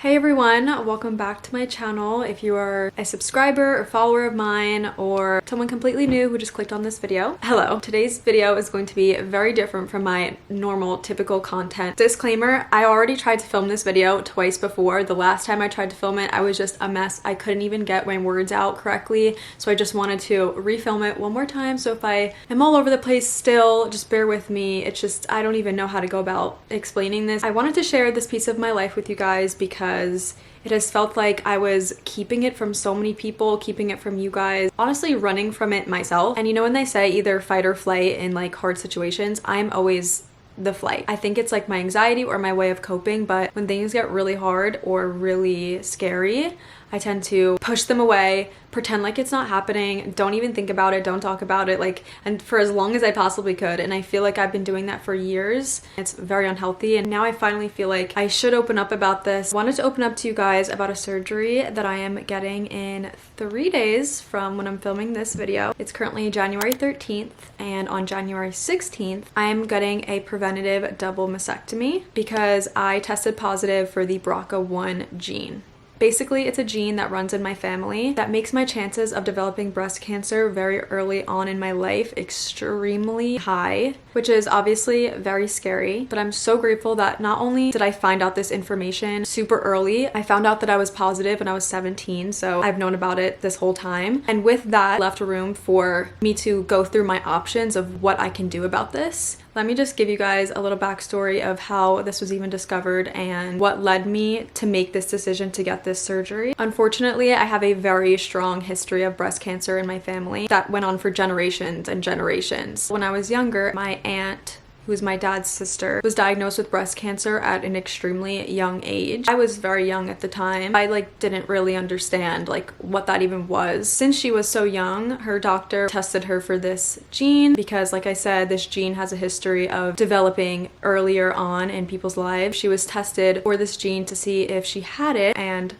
Hey everyone, welcome back to my channel. If you are a subscriber or follower of mine or someone completely new who just clicked on this video, hello. Today's video is going to be very different from my normal typical content. Disclaimer, I already tried to film this video twice before. The last time I tried to film it, I was just a mess. I couldn't even get my words out correctly, so I just wanted to refilm it one more time. So if I am all over the place still, just bear with me. It's just, I don't even know how to go about explaining this. I wanted to share this piece of my life with you guys because it has felt like I was keeping it from so many people, keeping it from you guys, honestly running from it myself. And you know when they say either fight or flight in like hard situations, I'm always the flight. I think it's like my anxiety or my way of coping, but when things get really hard or really scary, I tend to push them away, pretend like it's not happening, don't even think about it, don't talk about it, and for as long as I possibly could. And I feel like I've been doing that for years. It's very unhealthy. And now I finally feel like I should open up about this. I wanted to open up to you guys about a surgery that I am getting in 3 days from when I'm filming this video. It's currently January 13th, and on January 16th, I'm getting a preventative double mastectomy because I tested positive for the BRCA1 gene. Basically, it's a gene that runs in my family that makes my chances of developing breast cancer very early on in my life extremely high, which is obviously very scary. But I'm so grateful that not only did I find out this information super early, I found out that I was positive when I was 17, so I've known about it this whole time. And with that, left room for me to go through my options of what I can do about this. Let me just give you guys a little backstory of how this was even discovered and what led me to make this decision to get this surgery. Unfortunately, I have a very strong history of breast cancer in my family that went on for generations and generations. When I was younger, my aunt, who's my dad's sister, was diagnosed with breast cancer at an extremely young age. I was very young at the time. I didn't really understand what that even was. Since she was so young, her doctor tested her for this gene because, like I said, this gene has a history of developing earlier on in people's lives. She was tested for this gene to see if she had it, and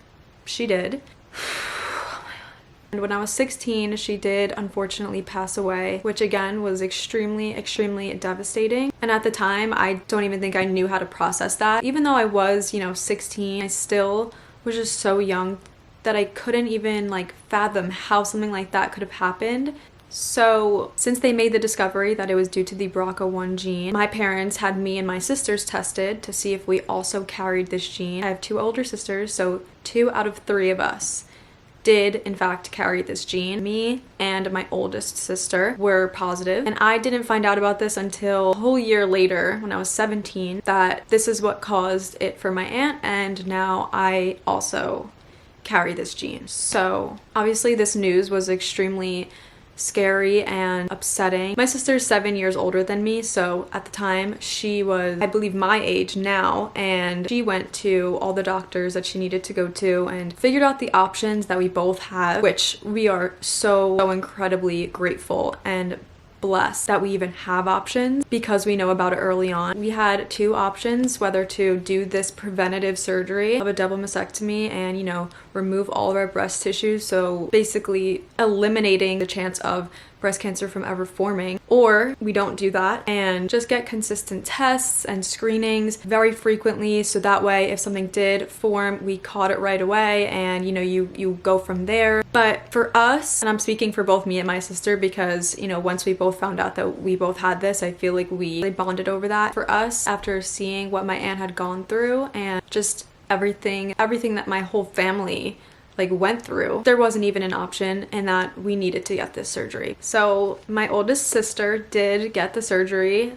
she did. And when I was 16, she did unfortunately pass away, which again was extremely, extremely devastating. And at the time, I don't even think I knew how to process that. Even though I was, 16, I still was just so young that I couldn't even fathom how something like that could have happened. So since they made the discovery that it was due to the BRCA1 gene, my parents had me and my sisters tested to see if we also carried this gene. I have 2 older sisters, so 2 out of 3 of us did in fact carry this gene. Me and my oldest sister were positive, and I didn't find out about this until a whole year later when I was 17, that this is what caused it for my aunt, and now I also carry this gene. So obviously this news was extremely scary and upsetting. My sister's 7 years older than me, so at the time she was, I believe, my age now, and she went to all the doctors that she needed to go to and figured out the options that we both have, which we are so incredibly grateful and blessed that we even have options because we know about it early on. We had 2 options, whether to do this preventative surgery of a double mastectomy and, remove all of our breast tissue, so basically eliminating the chance of breast cancer from ever forming, or we don't do that and just get consistent tests and screenings very frequently, so that way if something did form, we caught it right away and you go from there. But for us, and I'm speaking for both me and my sister because once we both found out that we both had this, I feel like we bonded over that. For us, after seeing what my aunt had gone through and just everything that my whole family went through, there wasn't even an option, and that we needed to get this surgery. So my oldest sister did get the surgery,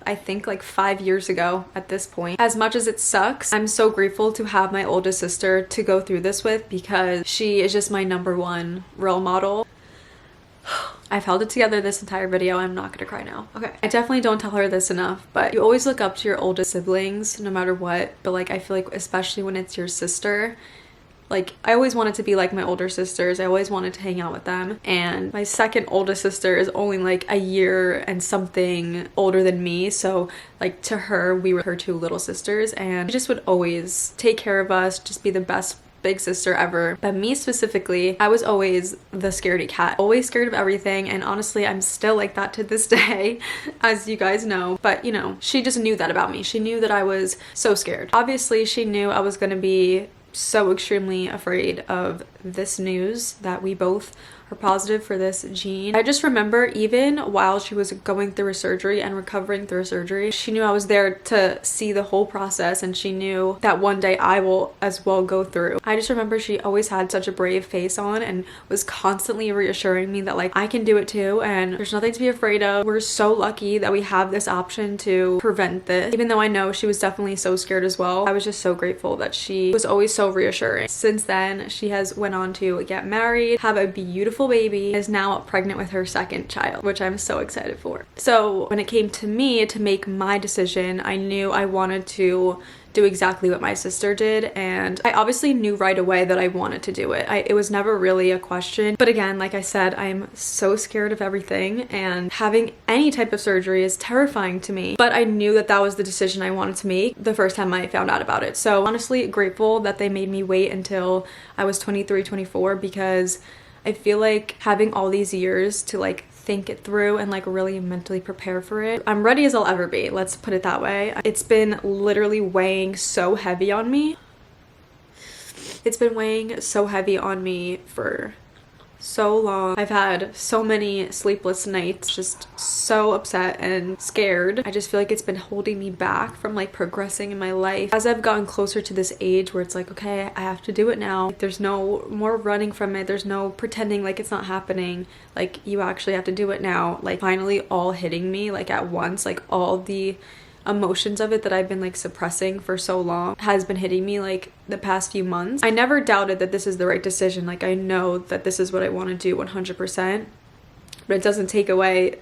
I think 5 years ago at this point. As much as it sucks, I'm so grateful to have my oldest sister to go through this with because she is just my #1 role model. I've held it together this entire video. I'm not gonna cry now. Okay. I definitely don't tell her this enough, but you always look up to your oldest siblings no matter what. But I feel like especially when it's your sister, I always wanted to be like my older sisters. I always wanted to hang out with them. And my second oldest sister is only a year and something older than me. So to her, we were her 2 little sisters, and she just would always take care of us, just be the best big sister ever. But me specifically, I was always the scaredy cat, always scared of everything, and honestly I'm still like that to this day, as you guys know. But she just knew that about me. She knew that I was so scared. Obviously she knew I was gonna be so extremely afraid of this news that we both are positive for this gene. I just remember even while she was going through her surgery and recovering through her surgery, she knew I was there to see the whole process, and she knew that one day I will as well go through. I just remember she always had such a brave face on and was constantly reassuring me that like I can do it too and there's nothing to be afraid of. We're so lucky that we have this option to prevent this. Even though I know she was definitely so scared as well, I was just so grateful that she was always so reassuring. Since then, she has went on to get married, have a beautiful baby, is now pregnant with her second child, which I'm so excited for. So when it came to me to make my decision, I knew I wanted to do exactly what my sister did, and I obviously knew right away that I wanted to do it. It was never really a question, but again, like I said, I'm so scared of everything, and having any type of surgery is terrifying to me, but I knew that that was the decision I wanted to make the first time I found out about it. So honestly grateful that they made me wait until I was 23, 24, because I feel like having all these years to like think it through and like really mentally prepare for it, I'm ready as I'll ever be, let's put it that way. It's been literally weighing so heavy on me. It's been weighing so heavy on me for so long. I've had so many sleepless nights, just so upset and scared. I just feel like it's been holding me back from like progressing in my life. As I've gotten closer to this age where it's like, okay, I have to do it now. There's no more running from it. There's no pretending like it's not happening. Like you actually have to do it now. Like finally all hitting me like at once, like all the emotions of it that I've been like suppressing for so long has been hitting me like the past few months. I never doubted that this is the right decision. Like I know that this is what I want to do 100%, but it doesn't take away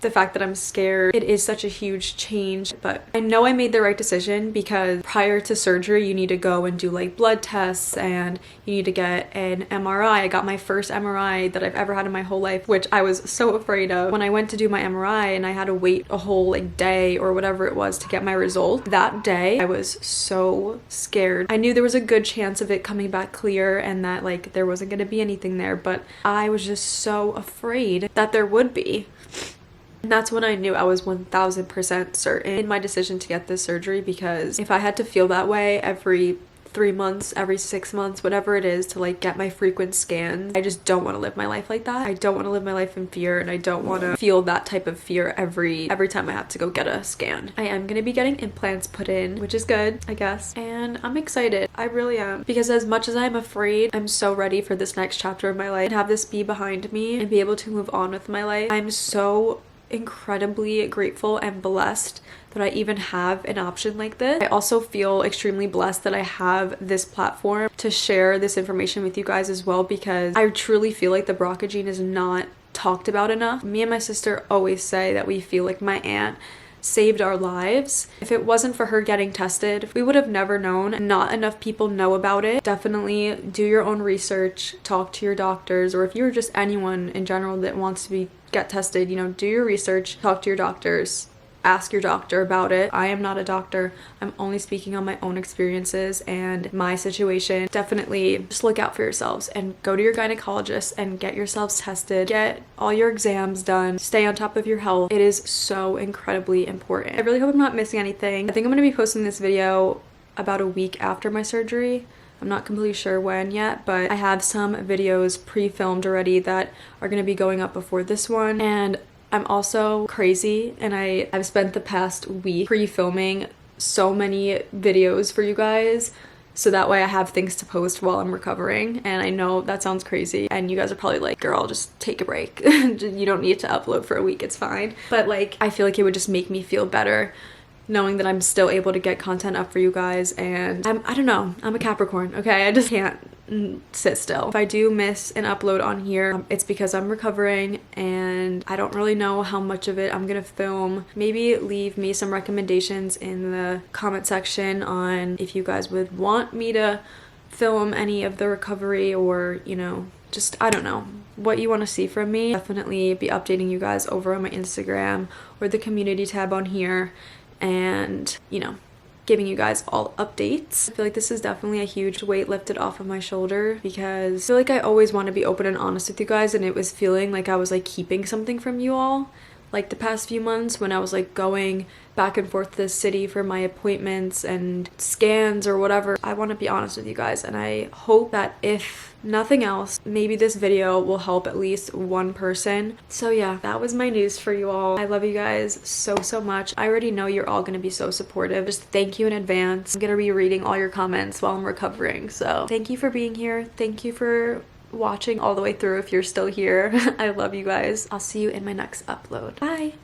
the fact that I'm scared. It is such a huge change, but I know I made the right decision because prior to surgery, you need to go and do like blood tests and you need to get an MRI. I got my first MRI that I've ever had in my whole life, which I was so afraid of. When I went to do my MRI and I had to wait a whole like day or whatever it was to get my result, that day I was so scared. I knew there was a good chance of it coming back clear and that like there wasn't going to be anything there, but I was just so afraid that there would be. And that's when I knew I was 1000% certain in my decision to get this surgery, because if I had to feel that way every 3 months, every 6 months, whatever it is to like get my frequent scans, I just don't want to live my life like that. I don't want to live my life in fear, and I don't want to feel that type of fear every time I have to go get a scan. I am going to be getting implants put in, which is good, I guess, and I'm excited. I really am, because as much as I'm afraid, I'm so ready for this next chapter of my life and have this be behind me and be able to move on with my life. I'm so incredibly grateful and blessed that I even have an option like this. I also feel extremely blessed that I have this platform to share this information with you guys as well, because I truly feel like the BRCA gene is not talked about enough. Me and my sister always say that we feel like my aunt saved our lives. If it wasn't for her getting tested, we would have never known. Not enough people know about it. Definitely do your own research, talk to your doctors, or if you're just anyone in general that wants to get tested, you know, do your research, talk to your doctors, ask your doctor about it. I am not a doctor. I'm only speaking on my own experiences and my situation. Definitely just look out for yourselves and go to your gynecologist and get yourselves tested. Get all your exams done. Stay on top of your health. It is so incredibly important. I really hope I'm not missing anything. I think I'm going to be posting this video about a week after my surgery. I'm not completely sure when yet, but I have some videos pre-filmed already that are going to be going up before this one. And I'm also crazy, and I've spent the past week pre-filming so many videos for you guys, so that way I have things to post while I'm recovering. And I know that sounds crazy, and you guys are probably like, girl, just take a break. You don't need to upload for a week, it's fine. But like, I feel like it would just make me feel better knowing that I'm still able to get content up for you guys. And I don't know, I'm a Capricorn, okay? I just can't sit still. If I do miss an upload on here, it's because I'm recovering and I don't really know how much of it I'm gonna film. Maybe leave me some recommendations in the comment section on if you guys would want me to film any of the recovery, or, you know, just, I don't know, what you want to see from me. Definitely be updating you guys over on my Instagram or the community tab on here, and, you know, giving you guys all updates. I feel like this is definitely a huge weight lifted off of my shoulder, because I feel like I always want to be open and honest with you guys, and it was feeling like I was like keeping something from you all. like the past few months when I was like going back and forth to the city for my appointments and scans or whatever. I want to be honest with you guys, and I hope that if nothing else, maybe this video will help at least one person. So yeah, that was my news for you all. I love you guys so much. I already know you're all gonna be so supportive. Just thank you in advance. I'm gonna be reading all your comments while I'm recovering, so thank you for being here. Thank you for watching all the way through if you're still here. I love you guys. I'll see you in my next upload. Bye.